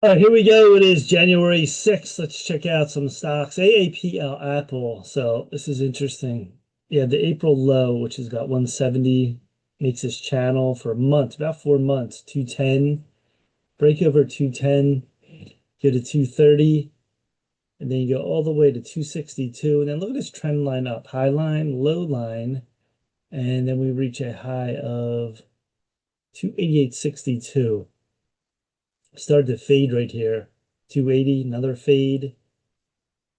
All right, here we go. It is January 6th. Let's check out some stocks. AAPL Apple. So this is interesting. Yeah, the April low, which has got 170, makes this channel for a month, about 4 months, 210, break over 210, go to 230, and then you go all the way to 262. And then look at this trend line up, high line, low line, and then we reach a high of 288.62. Started to fade right here. 280, another fade.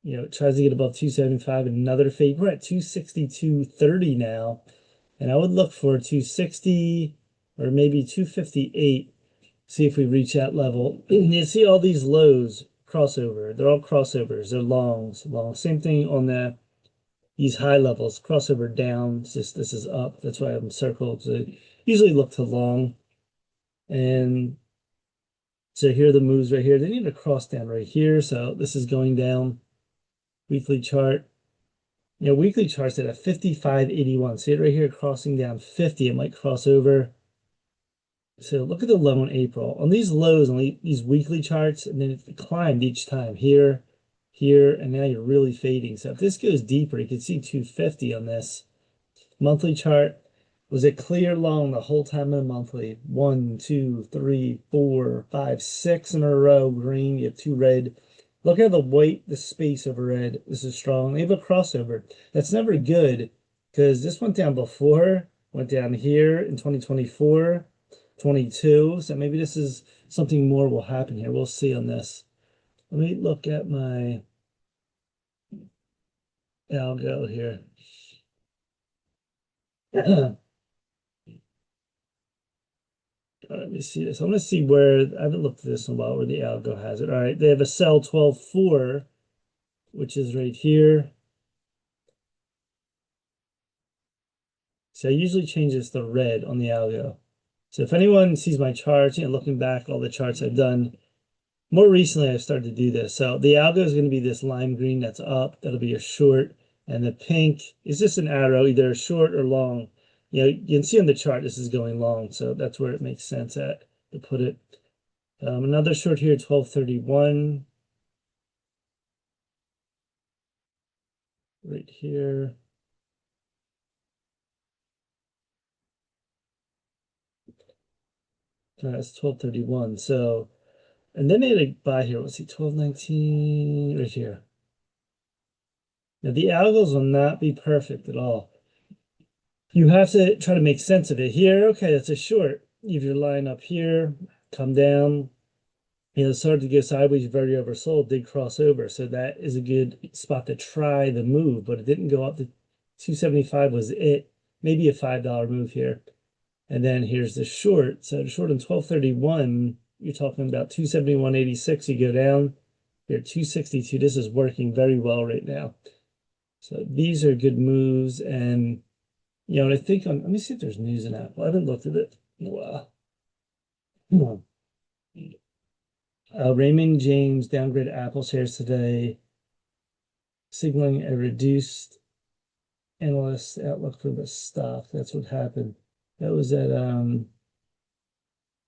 It tries to get above 275, another fade. We're at 262.30 now, and I would look for 260 or maybe 258. See if we reach that level. You see all these lows crossover. They're all crossovers. They're longs, long. Same thing on these high levels. Crossover down. It's just this is up. That's why I'm circled. So usually look to long. And so here are the moves right here. They need to cross down right here. So this is going down. Weekly chart. Weekly charts at a 55.81. See it right here crossing down 50. It might cross over. So look at the low in April. On these lows, on these weekly charts, and then it climbed each time here, here, and now you're really fading. So if this goes deeper, you can see 250 on this. Monthly chart, was it clear long the whole time in a monthly? 1, 2, 3, 4, 5, 6 in a row green. You have two red. Look at the white, the space over red. This is strong. They have a crossover. That's never good because this went down before, went down here in 2024, 22. So maybe this is something more will happen here. We'll see on this. Let me look at my algo here. Let me see this. I'm going to see where, I haven't looked at this in a while, where the algo has it. All right, they have a cell 12.4, which is right here. So I usually change this to red on the algo. So if anyone sees my charts, looking back all the charts I've done, more recently I've started to do this. So the algo is going to be this lime green that's up. That'll be a short. And the pink is just an arrow, either short or long. You can see on the chart this is going long. So that's where it makes sense at to put it. Another short here, 1231. Right here. That's 1231. So, and then they had a buy here. Let's see, 1219 right here. Now the algos will not be perfect at all. You have to try to make sense of it here. Okay, that's a short. You have your line up here, come down. It started to go sideways, very oversold, did cross over. So that is a good spot to try the move, but it didn't go up to 275 was it. Maybe a $5 move here. And then here's the short. So the short on 1231, you're talking about 271.86. You go down, you're at 262. This is working very well right now. So these are good moves. And, and I think let me see if there's news in Apple. I haven't looked at it in a while. Raymond James downgraded Apple shares today, signaling a reduced analyst outlook for the stock. That's what happened. That was at that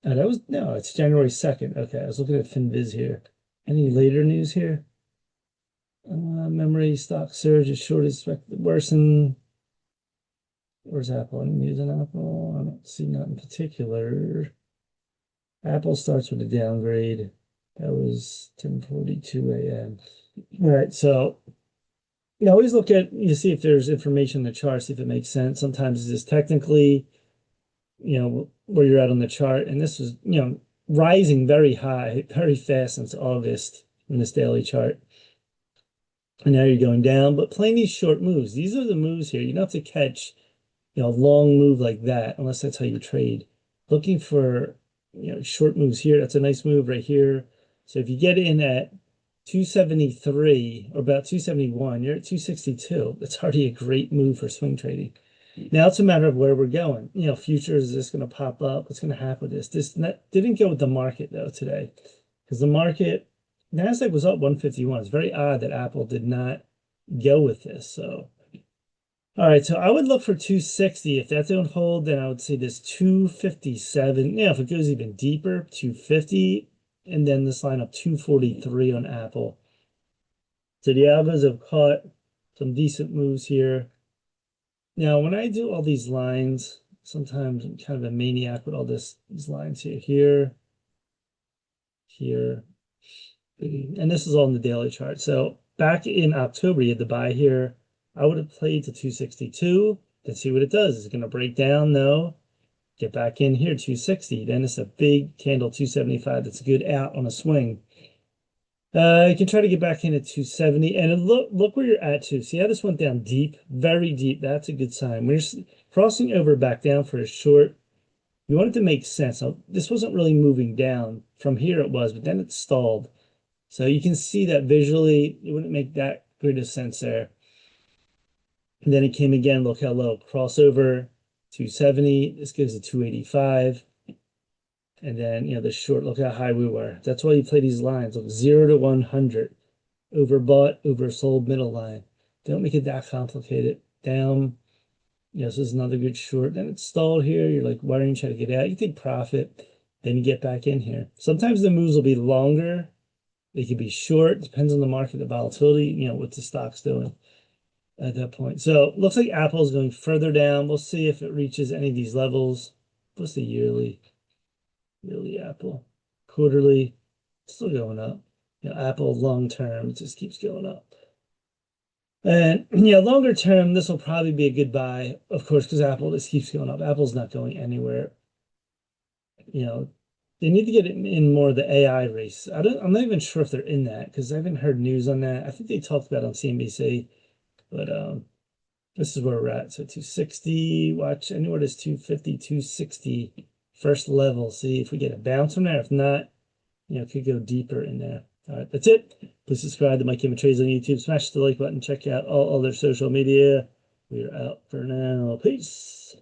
was no, it's January 2nd. Okay, I was looking at FinViz here. Any later news here? Memory stock surge is short expected to worsen. Where's Apple? Any news on Apple? I don't see nothing particular. Apple starts with a downgrade. That was 10:42 a.m. All right, so you always look at see if there's information in the chart, see if it makes sense. Sometimes it's just technically, where you're at on the chart. And this was, rising very high, very fast since August in this daily chart. And now you're going down, but playing these short moves. These are the moves here. You don't have to catch, a long move like that unless that's how you trade. Looking for, short moves here. That's a nice move right here. So if you get in at 273 or about 271, you're at 262. That's already a great move for swing trading. Now it's a matter of where we're going. Futures, is this going to pop up? What's going to happen with this? This didn't go with the market though today, because the market, Nasdaq was up 151. It's very odd that Apple did not go with this. So, all right. So I would look for 260. If that don't hold, then I would say this 257. If it goes even deeper, 250. and then this line up 243 on Apple. So the algos have caught some decent moves here. Now, when I do all these lines, sometimes I'm kind of a maniac with all these lines here, here, and this is all in the daily chart. So back in October, you had the buy here. I would have played to 262. Let's see what it does. Is it going to break down? No. Get back in here, 260. Then it's a big candle, 275. That's a good out on a swing. You can try to get back in at 270, and look where you're at too. See how this went down deep, very deep. That's a good sign. We're crossing over back down for a short. You want it to make sense. Now, this wasn't really moving down. From here it was, but then it stalled. So you can see that visually, it wouldn't make that great of sense there. And then it came again. Look how low. Crossover, 270. This goes to 285. And then, the short, look how high we were. That's why you play these lines. Look, 0 to 100. Overbought, oversold, middle line. Don't make it that complicated. Down. This is another good short. Then it's stalled here. You're like, why don't you try to get out? You take profit. Then you get back in here. Sometimes the moves will be longer. They could be short. Depends on the market, the volatility, what the stock's doing at that point. So looks like Apple's going further down. We'll see if it reaches any of these levels. What's the yearly Apple? Quarterly, still going up. Apple long term, it just keeps going up. And longer term, this will probably be a good buy, of course, because Apple just keeps going up. Apple's not going anywhere. They need to get in more of the AI race. I'm not even sure if they're in that because I haven't heard news on that. I think they talked about it on CNBC, but this is where we're at. So 260, watch anywhere that's 250, 260, first level. See if we get a bounce from there. If not, it could go deeper in there. All right, that's it. Please subscribe to Mike Kim Trades on YouTube. Smash the like button. Check out all other social media. We are out for now. Peace.